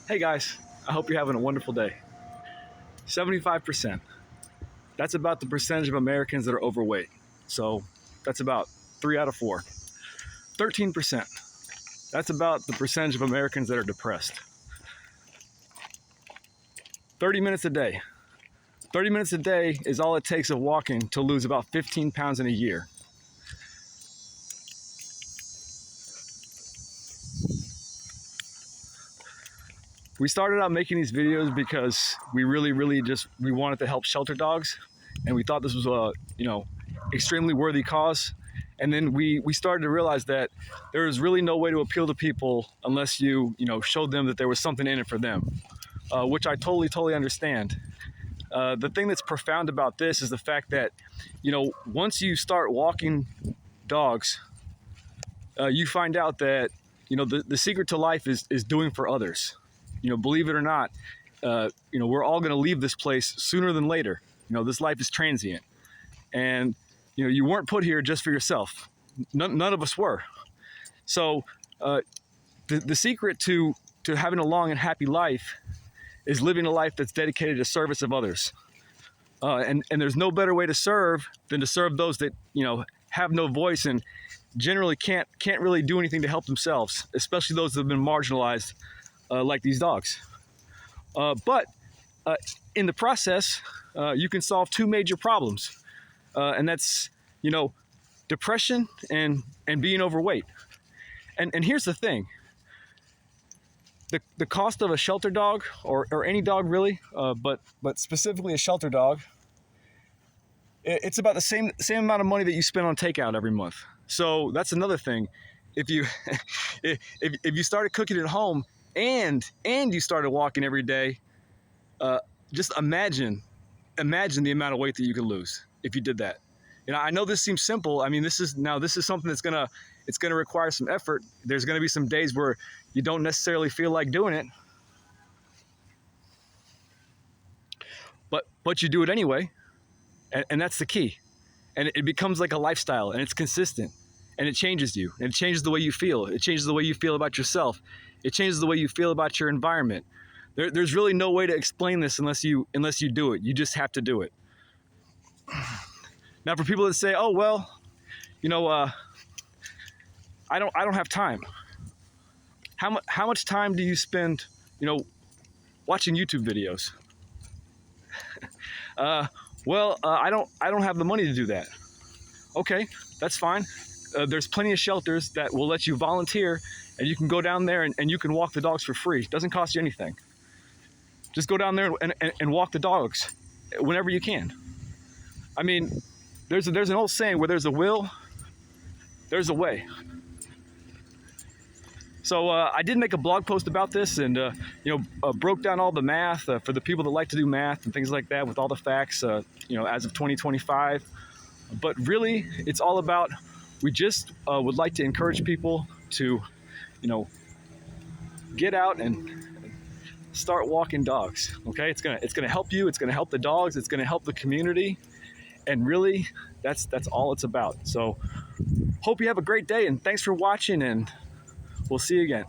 Hey guys, I hope you're having a wonderful day. 75%. That's about the percentage of Americans that are overweight. So that's about 3 out of 4. 13%. That's about the percentage of Americans that are depressed. 30 minutes a day. 30 minutes a day is all it takes of walking to lose about 15 pounds in a year. We started out making these videos because we really wanted to help shelter dogs, and we thought this was a extremely worthy cause. And then we started to realize that there is really no way to appeal to people unless you showed them that there was something in it for them, which I totally understand. The thing that's profound about this is the fact that once you start walking dogs, you find out that the secret to life is doing for others. Believe it or not, we're all going to leave this place sooner than later. This life is transient, and you weren't put here just for yourself. None of us were. So the secret to having a long and happy life is living a life that's dedicated to service of others. And there's no better way to serve than to serve those that have no voice and generally can't really do anything to help themselves, especially those that have been marginalized. Like these dogs. But in the process, you can solve two major problems. And that's, depression and being overweight. And here's the thing. The cost of a shelter dog, or any dog really, but specifically a shelter dog, it's about the same amount of money that you spend on takeout every month. So that's another thing. If you if you started cooking at home, and you started walking every day, just imagine the amount of weight that you could lose if you did that. I know this seems simple. I mean, this is something that's gonna require some effort. There's gonna be some days where you don't necessarily feel like doing it, but you do it anyway, and that's the key. And it becomes like a lifestyle, and it's consistent. And it changes you, and it changes the way you feel. It changes the way you feel about yourself. It changes the way you feel about your environment. There's really no way to explain this unless you do it. You just have to do it. Now, for people that say, "Oh well, I don't have time." How much time do you spend, watching YouTube videos? I don't have the money to do that. Okay, that's fine. There's plenty of shelters that will let you volunteer, and you can go down there and you can walk the dogs for free. It doesn't cost you anything. Just go down there and walk the dogs whenever you can. I mean, there's an old saying, where there's a will, there's a way. So I did make a blog post about this, and broke down all the math for the people that like to do math and things like that, with all the facts as of 2025. But really, it's all about, we just would like to encourage people to, get out and start walking dogs. Okay, it's gonna help you. It's gonna help the dogs. It's gonna help the community, and really, that's all it's about. So, hope you have a great day, and thanks for watching. And we'll see you again.